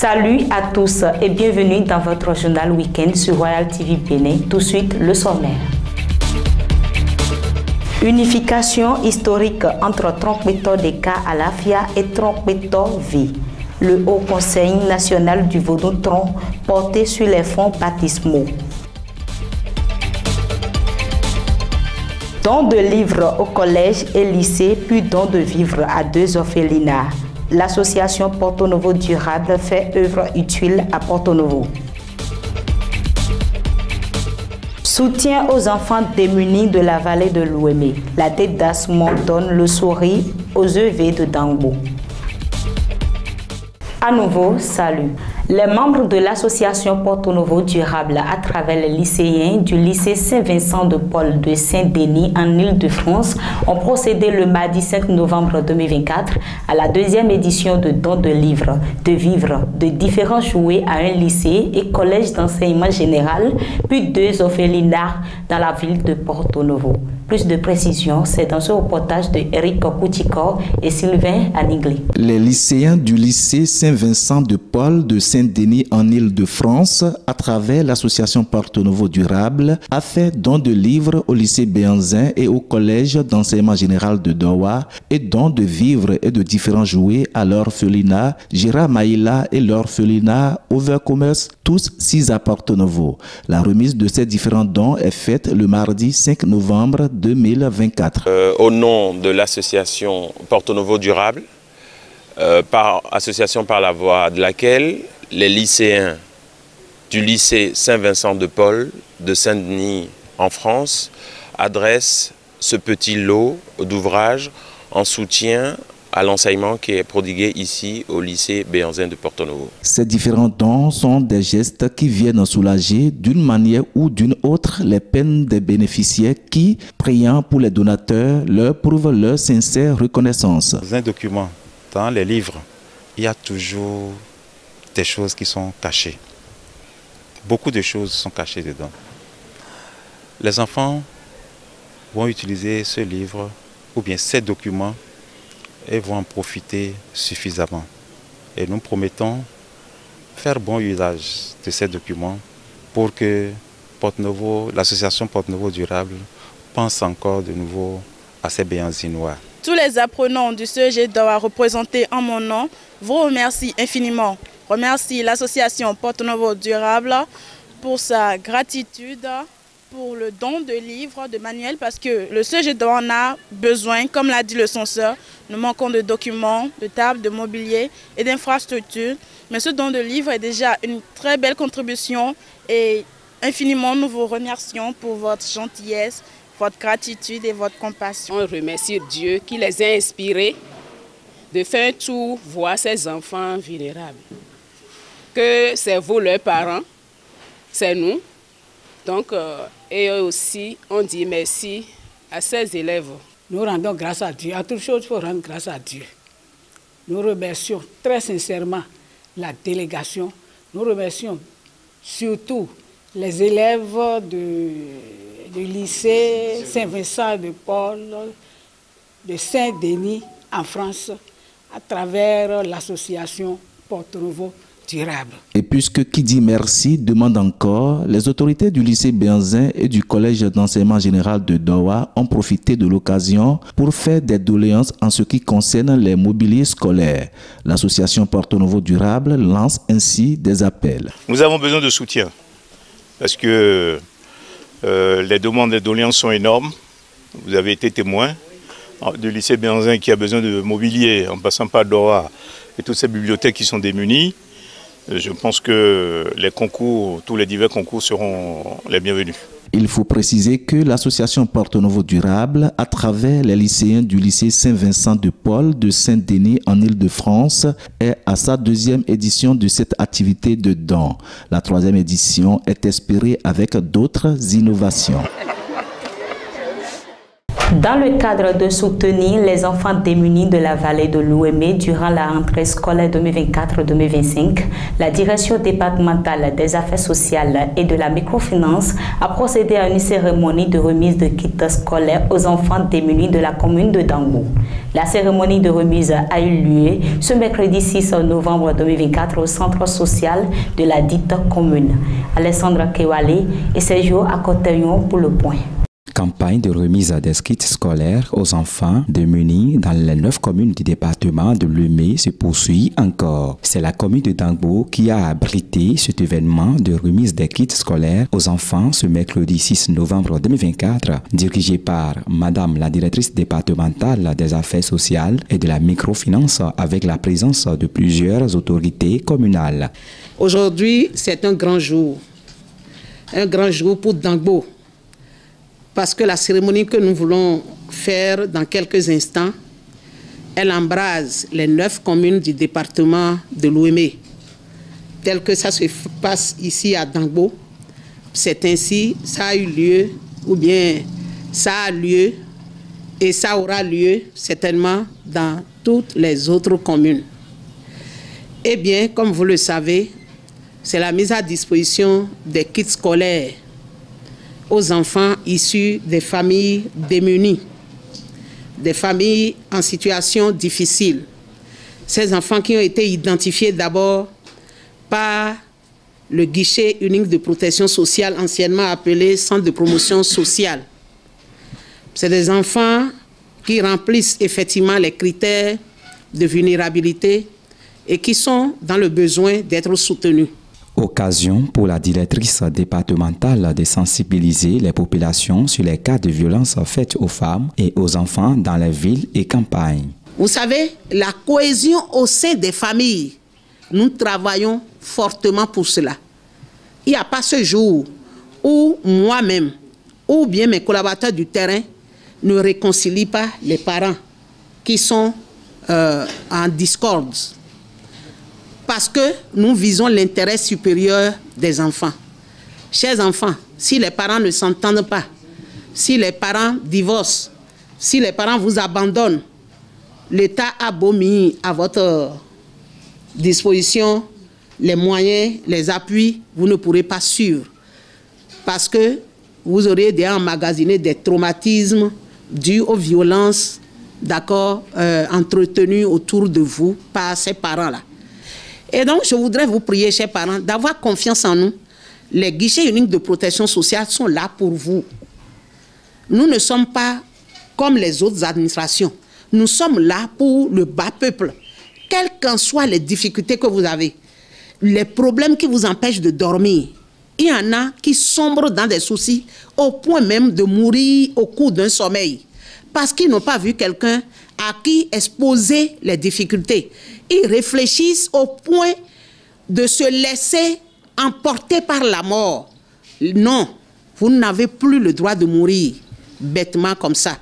Salut à tous et bienvenue dans votre journal week-end sur Royal TV Bénin. Tout de suite, le sommaire. Unification historique entre Trompetto DK Alafia et Trompetto V. Le Haut Conseil national du Vaudou-Tron porté sur les fonds baptismaux. Don de livres au collège et lycée, puis don de vivres à 2 orphelinats. L'association Porto Novo Durable fait œuvre utile à Porto Novo. Soutien aux enfants démunis de la vallée de l'Ouémé. La dette d'Asmon donne le sourire aux EV de Dangbo. À nouveau, salut. Les membres de l'association Porto Novo Durable à travers les lycéens du lycée Saint-Vincent de Paul de Saint-Denis en Île-de-France ont procédé le mardi 5 novembre 2024 à la 2e édition de dons de livres, de vivres, de différents jouets à un lycée et collège d'enseignement général, puis 2 orphelinats dans la ville de Porto Novo. Plus de précisions, c'est dans ce reportage de Eric Koutiko et Sylvain Anigli. Les lycéens du lycée Saint-Vincent de Paul de Saint-Denis en Île-de-France, à travers l'association Porto Novo Durable, a fait don de livres au lycée Béanzin et au collège d'enseignement général de Doha et don de vivres et de différents jouets à l'orphelinat Gira Maïla et l'orphelinat Overcommerce, tous 6 à Porto Novo. La remise de ces différents dons est faite le mardi 5 novembre 2024. Au nom de l'association Porto Novo Durable, association par la voie de laquelle les lycéens du lycée Saint-Vincent de Paul de Saint-Denis en France adressent ce petit lot d'ouvrages en soutien à l'enseignement qui est prodigué ici au lycée Béanzin de Porto Novo. Ces différents dons sont des gestes qui viennent soulager d'une manière ou d'une autre les peines des bénéficiaires qui, priant pour les donateurs, leur prouvent leur sincère reconnaissance. Dans un document, dans les livres, il y a toujours des choses qui sont cachées. Beaucoup de choses sont cachées dedans. Les enfants vont utiliser ce livre ou bien ces documents et vont en profiter suffisamment. Et nous promettons faire bon usage de ces documents pour que l'association Porto Novo Durable pense encore de nouveau à ces Béanzinois. Tous les apprenants du CEG Doha représentés en mon nom vous remercient infiniment. Remercie l'association Porto Novo Durable pour sa gratitude, pour le don de livres, de manuels, parce que le CEG Doha en a besoin, comme l'a dit le censeur. Nous manquons de documents, de tables, de mobilier et d'infrastructures. Mais ce don de livres est déjà une très belle contribution et infiniment nous vous remercions pour votre gentillesse, votre gratitude et votre compassion. On remercie Dieu qui les a inspirés de faire un tour voir ces enfants vulnérables. Que c'est vous leurs parents, c'est nous. Donc, et aussi, on dit merci à ces élèves. Nous rendons grâce à Dieu. À toute chose, il faut rendre grâce à Dieu. Nous remercions très sincèrement la délégation. Nous remercions surtout les élèves du lycée Saint-Vincent de Paul de Saint-Denis en France à travers l'association Porto Novo Durable. Et puisque qui dit merci demande encore, les autorités du lycée Béanzin et du collège d'enseignement général de Doha ont profité de l'occasion pour faire des doléances en ce qui concerne les mobiliers scolaires. L'association Porto Novo Durable lance ainsi des appels. Nous avons besoin de soutien parce que les demandes des doléances sont énormes. Vous avez été témoin du lycée Béanzin qui a besoin de mobilier en passant par Doha et toutes ces bibliothèques qui sont démunies. Je pense que les concours, tous les divers concours seront les bienvenus. Il faut préciser que l'association Porto Novo Durable, à travers les lycéens du lycée Saint-Vincent de Paul de Saint-Denis en Île-de-France, est à sa 2e édition de cette activité de don. La 3e édition est espérée avec d'autres innovations. Dans le cadre de soutenir les enfants démunis de la vallée de l'Ouémé durant la rentrée scolaire 2024-2025, la direction départementale des affaires sociales et de la microfinance a procédé à une cérémonie de remise de kits scolaires aux enfants démunis de la commune de Dangbo. La cérémonie de remise a eu lieu ce mercredi 6 novembre 2024 au centre social de la dite commune. Alessandra Kewale et Sergio Akotayon pour le point. Campagne de remise des kits scolaires aux enfants démunis dans les 9 communes du département de Lemay se poursuit encore. C'est la commune de Dangbo qui a abrité cet événement de remise des kits scolaires aux enfants ce mercredi 6 novembre 2024, dirigé par Madame la directrice départementale des affaires sociales et de la microfinance avec la présence de plusieurs autorités communales. Aujourd'hui, c'est un grand jour pour Dangbo. Parce que la cérémonie que nous voulons faire dans quelques instants, elle embrase les 9 communes du département de Louémé, tel que ça se passe ici à Dangbo. C'est ainsi, ça a eu lieu, ou bien ça a lieu, et ça aura lieu certainement dans toutes les autres communes. Eh bien, comme vous le savez, c'est la mise à disposition des kits scolaires aux enfants issus des familles démunies, des familles en situation difficile. Ces enfants qui ont été identifiés d'abord par le guichet unique de protection sociale, anciennement appelé Centre de promotion sociale. C'est des enfants qui remplissent effectivement les critères de vulnérabilité et qui sont dans le besoin d'être soutenus. Occasion pour la directrice départementale de sensibiliser les populations sur les cas de violence faites aux femmes et aux enfants dans les villes et campagnes. Vous savez, la cohésion au sein des familles, nous travaillons fortement pour cela. Il n'y a pas ce jour où moi-même ou bien mes collaborateurs du terrain ne réconcilient pas les parents qui sont en discorde. Parce que nous visons l'intérêt supérieur des enfants. Chers enfants, si les parents ne s'entendent pas, si les parents divorcent, si les parents vous abandonnent, l'État a beau mis à votre disposition les moyens, les appuis, vous ne pourrez pas suivre. Parce que vous aurez déjà emmagasiné des traumatismes dus aux violences, entretenues autour de vous par ces parents-là. Et donc, je voudrais vous prier, chers parents, d'avoir confiance en nous. Les guichets uniques de protection sociale sont là pour vous. Nous ne sommes pas comme les autres administrations. Nous sommes là pour le bas peuple. Quelles qu'en soient les difficultés que vous avez, les problèmes qui vous empêchent de dormir, il y en a qui sombrent dans des soucis au point même de mourir au cours d'un sommeil. Parce qu'ils n'ont pas vu quelqu'un à qui exposer les difficultés. Ils réfléchissent au point de se laisser emporter par la mort. Non, vous n'avez plus le droit de mourir bêtement comme ça.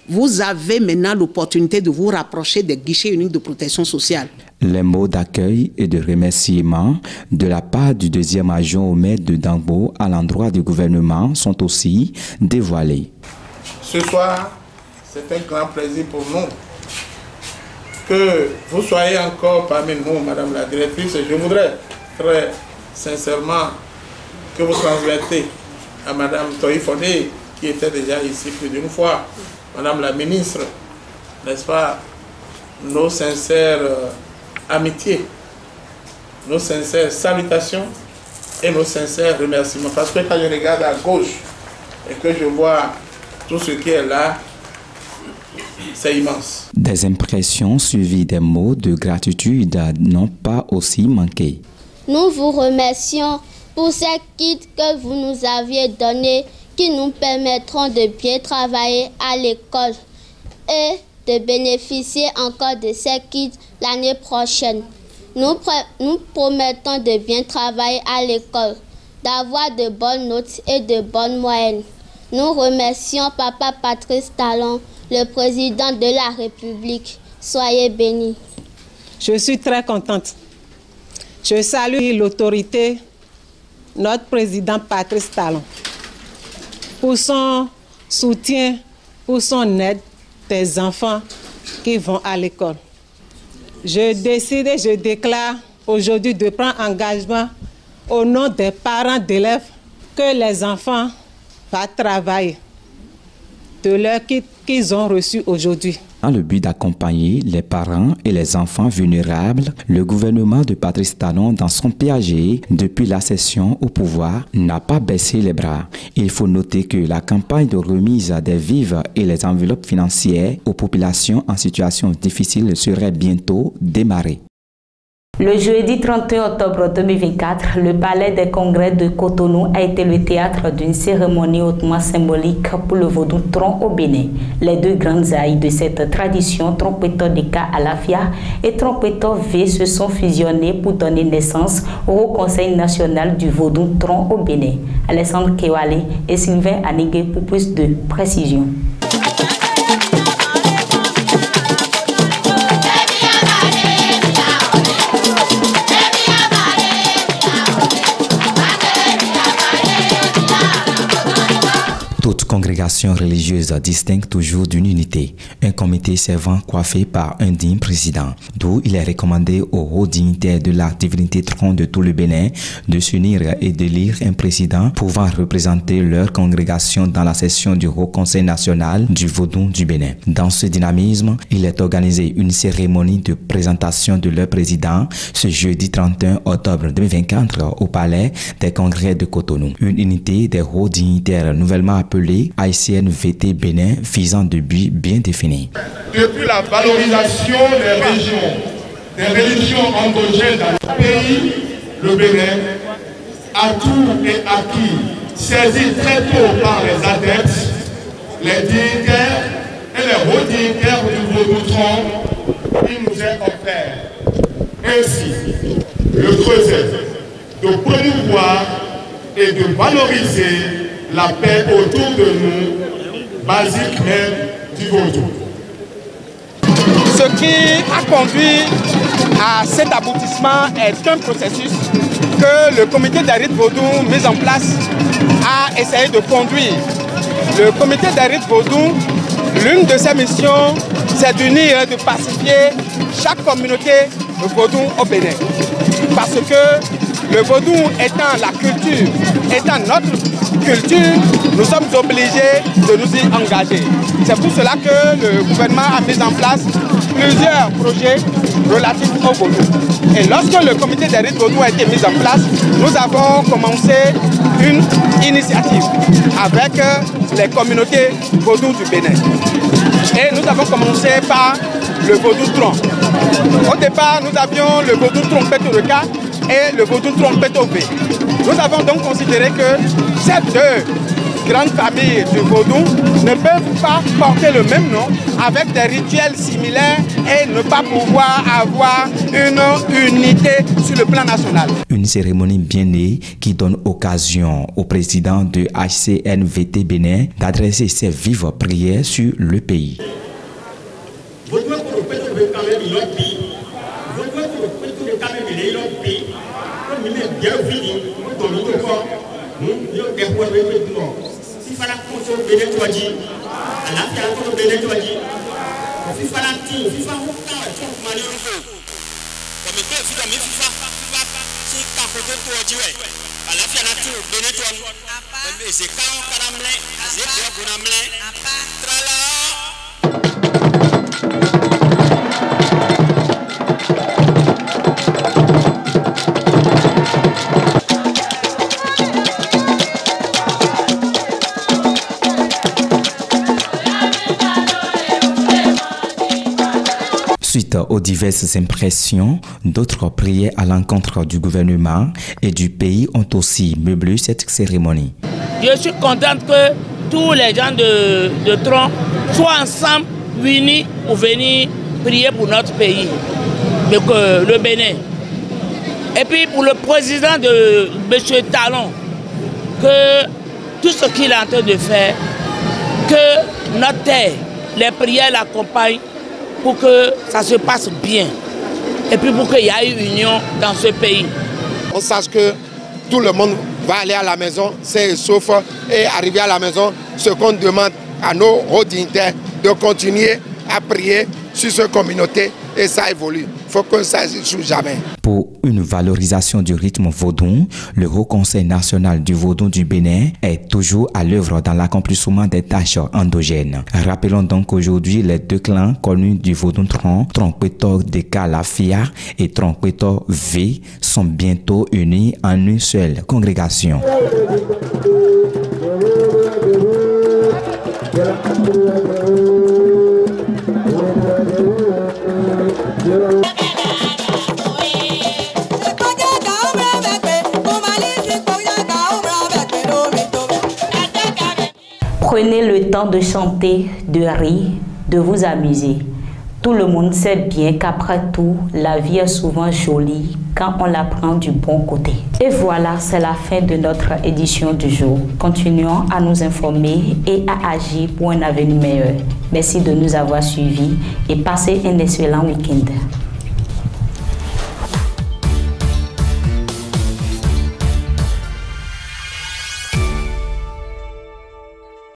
Vous avez maintenant l'opportunité de vous rapprocher des guichets uniques de protection sociale. Les mots d'accueil et de remerciement de la part du deuxième adjoint au maire de Dangbo à l'endroit du gouvernement sont aussi dévoilés. Ce soir, c'est un grand plaisir pour nous que vous soyez encore parmi nous, Madame la directrice. Je voudrais très sincèrement que vous transmettez à Madame Toïfodé, qui était déjà ici plus d'une fois, Madame la ministre, n'est-ce pas, nos sincères amitiés, nos sincères salutations et nos sincères remerciements. Parce que quand je regarde à gauche et que je vois tout ce qui est là, c'est immense. Des impressions suivies des mots de gratitude n'ont pas aussi manqué. Nous vous remercions pour ces kits que vous nous aviez donnés qui nous permettront de bien travailler à l'école et de bénéficier encore de ces kits l'année prochaine. Nous promettons de bien travailler à l'école, d'avoir de bonnes notes et de bonnes moyennes. Nous remercions Papa Patrice Talon, le président de la République. Soyez bénis. Je suis très contente. Je salue l'autorité, notre président Patrice Talon, pour son soutien, pour son aide des enfants qui vont à l'école. Je décide et je déclare aujourd'hui de prendre engagement au nom des parents d'élèves que les enfants vont travailler de leur kit qu'ils ont reçu aujourd'hui. Dans le but d'accompagner les parents et les enfants vulnérables, le gouvernement de Patrice Talon, dans son PAG, depuis l'accession au pouvoir, n'a pas baissé les bras. Il faut noter que la campagne de remise des vivres et les enveloppes financières aux populations en situation difficile serait bientôt démarrée. Le jeudi 31 octobre 2024, le palais des congrès de Cotonou a été le théâtre d'une cérémonie hautement symbolique pour le vaudou tron au Bénin. Les deux grandes aïes de cette tradition, Trompeto Deka Alafia et Trompeto V, se sont fusionnés pour donner naissance au Conseil national du vaudou tron au Bénin. Alessandre Kewale et Sylvain Anigué pour plus de précision. Toute congrégation religieuse distingue toujours d'une unité, un comité servant coiffé par un digne président, d'où il est recommandé aux hauts dignitaires de la divinité tron de tout le Bénin de s'unir et d'élire un président pouvant représenter leur congrégation dans la session du Haut Conseil national du vaudou du Bénin. Dans ce dynamisme, il est organisé une cérémonie de présentation de leur président ce jeudi 31 octobre 2024 au Palais des Congrès de Cotonou. Une unité des hauts dignitaires nouvellement appelée AICNVT Bénin visant de buts bien définis. Depuis la valorisation des religions endogènes dans le pays, le Bénin a tout et acquis, saisi très tôt par les adeptes, les dignitaires et les hauts dignitaires du vaudou-tron qui nous est offert. Ainsi, le creuset de promouvoir et de valoriser la paix autour de nous, basique même du vaudou. Ce qui a conduit à cet aboutissement est un processus que le comité des rites vaudou mis en place a essayé de conduire. Le comité des rites vaudou, l'une de ses missions, c'est d'unir et de pacifier chaque communauté vaudou au Bénin. Parce que le vaudou étant la culture, étant notre culture, nous sommes obligés de nous y engager. C'est pour cela que le gouvernement a mis en place plusieurs projets relatifs au vaudou. Et lorsque le comité des rites vaudou a été mis en place, nous avons commencé une initiative avec les communautés vaudou du Bénin. Et nous avons commencé par le vaudou tron. Au départ, nous avions le vaudou Trompeto Deka et le vaudou Trompeto V. Nous avons donc considéré que ces deux grandes familles du vaudou ne peuvent pas porter le même nom avec des rituels similaires et ne pas pouvoir avoir une unité sur le plan national. Une cérémonie bien née qui donne occasion au président de AICNVT Bénin d'adresser ses vives prières sur le pays. Suite aux diverses impressions, d'autres prières à l'encontre du gouvernement et du pays ont aussi meublé cette cérémonie. Je suis contente que tous les gens de Tron soient ensemble, unis pour venir prier pour notre pays, le Bénin. Et puis pour le président de M. Talon, que tout ce qu'il est en train de faire, que notre terre, les prières l'accompagnent, pour que ça se passe bien et puis pour qu'il y ait une union dans ce pays. On sache que tout le monde va aller à la maison, c'est sauf et arriver à la maison, ce qu'on demande à nos hauts dignitaires de continuer à prier sur cette communauté et ça évolue. Il faut qu'on s'ajoute jamais. Pour une valorisation du rythme vaudou, le Haut Conseil national du vaudou du Bénin est toujours à l'œuvre dans l'accomplissement des tâches endogènes. Rappelons donc qu'aujourd'hui, les deux clans connus du vaudou Tron, Tronkpeto de Kalafia et Tronkpeto V, sont bientôt unis en une seule congrégation. Prenez le temps de chanter, de rire, de vous amuser. Tout le monde sait bien qu'après tout, la vie est souvent jolie quand on la prend du bon côté. Et voilà, c'est la fin de notre édition du jour. Continuons à nous informer et à agir pour un avenir meilleur. Merci de nous avoir suivis et passez un excellent week-end.